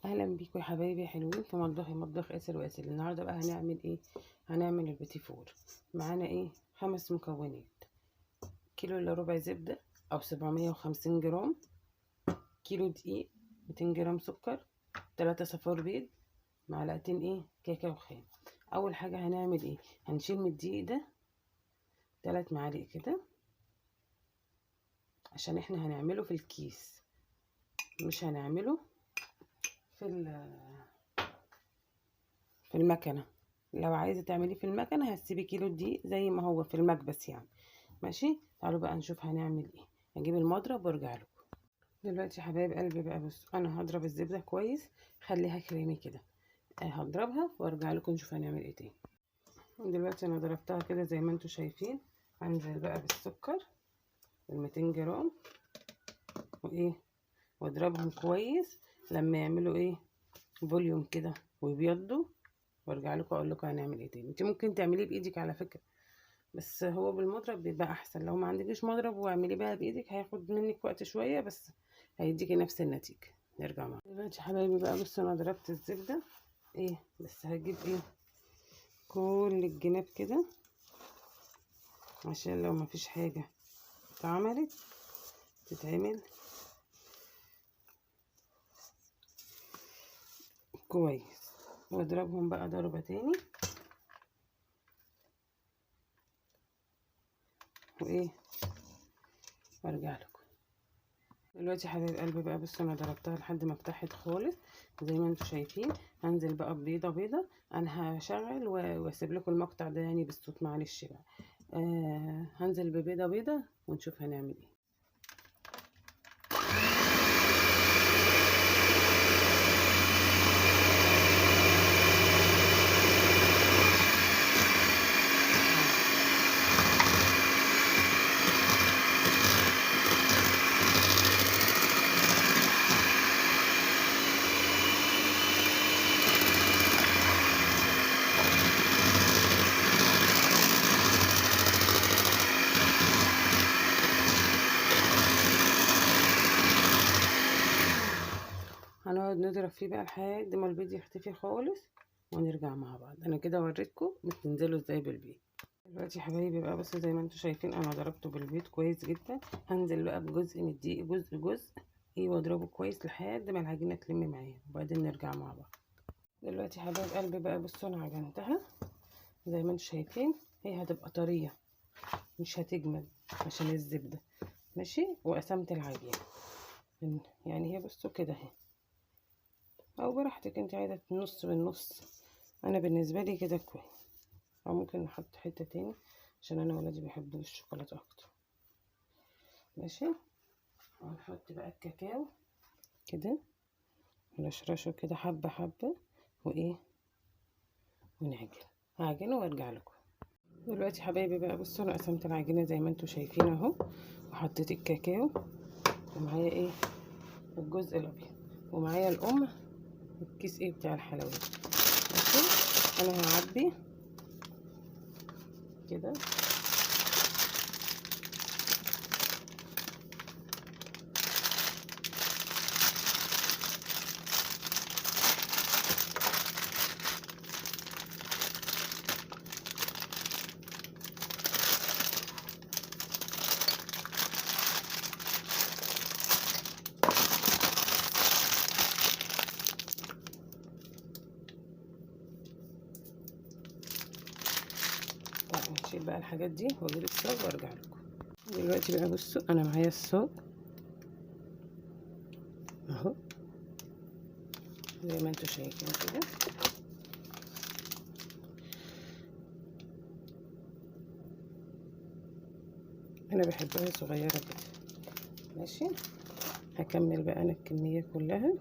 اهلا بيكم يا حبايبي حلوين في مطبخ اسر واسر. النهارده بقى هنعمل ايه؟ هنعمل البيتي فور. معانا ايه؟ 5 مكونات: كيلو الا ربع زبده او 750 جرام، كيلو دقيق، 200 جرام سكر، 3 صفار بيض، معلقتين ايه كاكاو خام. اول حاجه هنعمل ايه؟ هنشيل من الدقيق ده 3 معالق كده، عشان احنا هنعمله في الكيس، مش هنعمله في المكنه. لو عايزه تعمليه في المكنه هتسيبي كيلو دقيق زي ما هو في المكبس يعني. ماشي، تعالوا بقى نشوف هنعمل ايه. هجيب المضرب وارجع لكم دلوقتي يا حبايب قلبي. بقى بص، انا هضرب الزبده كويس، خليها كريمي كده. هضربها وارجع لكم نشوف هنعمل ايه تاني. دلوقتي انا ضربتها كده زي ما انتم شايفين. هنزل بقى بالسكر 200 جرام وايه، واضربهم كويس لما يعملوا ايه فوليوم كده ويبيضوا، وارجع لكم اقول لكم هنعمل ايه تاني. انت ممكن تعمليه بايدك على فكره، بس هو بالمضرب بيبقى احسن. لو ما عندكيش مضرب واعملي بقى بايدك هياخد منك وقت شويه، بس هيديكي نفس النتيجه. نرجع معانا دلوقتي يا حبايبي. بقى بصوا، انا ضربت الزبده ايه، بس هجيب ايه كل الجناب كده، عشان لو ما فيش حاجه اتعملت تتعمل كويس. واضربهم بقى ضربه تاني وايه، وارجع لكم دلوقتي يا حبايب قلبي. بقى بصوا، انا ضربتها لحد ما فتحت خالص زي ما انتم شايفين. هنزل بقى ببيضه بيضه. انا هشغل واسيب لكم المقطع ده يعني بالصوت، معلش بقى. هنزل ببيضه بيضه ونشوف هنعمل ايه. هنقعد نضرب فيه بقى لحد ما البيض يختفي خالص ونرجع مع بعض. انا كده وريتكم بتنزلوا ازاي بالبيض. دلوقتي يا حبايبي بقى بصوا، زي ما انتم شايفين انا ضربته بالبيض كويس جدا. هنزل بقى بجزء من الدقيق، جزء ايه، واضربه كويس لحد ما العجينه تلم معايا، وبعدين نرجع مع بعض. دلوقتي يا حبايب قلبي بقى بصوا، انا عجنتها زي ما انتم شايفين. هي هتبقى طريه مش هتجمد عشان الزبده. ماشي، وقسمت العجينه يعني هي بصوا كده اهي، او براحتك انت عايزه نص بالنص. انا بالنسبه لي كده كويس، او ممكن نحط حته تاني عشان انا ولادي بيحبوا الشوكولاته اكتر. ماشي، وهنحط بقى الكاكاو كده، ونشرشه كده حبه حبه وايه، هعجنه وارجع لكم دلوقتي حبايبي. بقى بصوا، انا قسمت العجينه زي ما انتم شايفين اهو، وحطيت الكاكاو، ومعايا ايه الجزء الابيض، ومعايا الام الكيس ايه بتاع الحلويات. ماشي، انا هعبي كده نشيل بقى الحاجات دي واجيب الصاج وارجع لكم دلوقتي. بقى بصوا، انا معايا الصاج اهو زي ما انتم شايفين كده. انا بحبها صغيره كده. ماشي، هكمل بقى انا الكميه كلها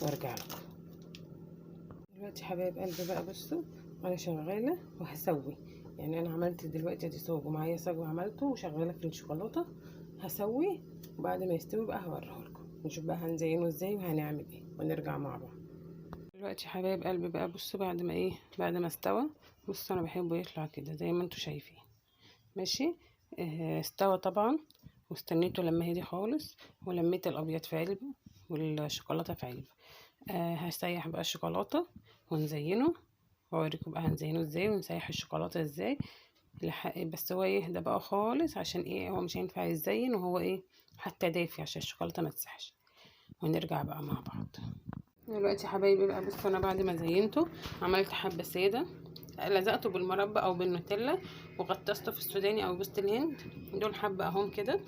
وارجع لكم دلوقتي حبايب قلبي. بقى بصوا، انا شغاله وهسوي يعني. انا عملت دلوقتي ادي صاج ومعايا صاج وعملته وشغاله في الشوكولاته. هسوي وبعد ما يستوي بقى هوريه لكم، نشوف بقى هنزينه ازاي وهنعمل ايه ونرجع مع بعض دلوقتي حبايب قلبي. بقى بصوا، بعد ما ايه، بعد ما استوى، بصوا انا بحبه يطلع كده زي ما انتم شايفين. ماشي، استوى طبعا واستنيته لما هدي خالص، ولميت الابيض في علبه والشوكولاته في علبه. هسيح بقى الشوكولاته ونزينه، واوريكم بقى هنزينه ازاي ونسيح الشوكولاته ازاي بس هو يهدى بقى خالص، عشان ايه هو مش هينفع يتزين وهو ايه حتى دافي، عشان الشوكولاته ما تسحش. ونرجع بقى مع بعض دلوقتي يا حبايبي. بقى بصوا انا بعد ما زينته عملت حبه ساده، لزقته بالمربى او بالنوتيلا، وغطسته في السوداني او جوز الهند، دول حبه اهم كده.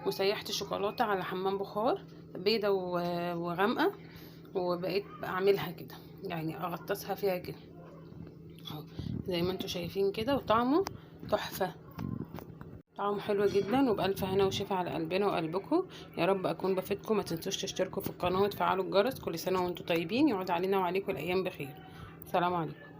وسيحت شوكولاته على حمام بخار بيضه وغامقه، وبقيت اعملها كده يعني اغطسها فيها كده اهو زي ما انتوا شايفين كده. وطعمه تحفه، طعمه حلو جدا، وبألف هنا وشفا على قلبنا وقلبكم. يا رب اكون بفيدكم. ما تنسوش تشتركوا في القناه وتفعلوا الجرس. كل سنه وانتم طيبين، يعود علينا وعليكم الايام بخير. سلام عليكم.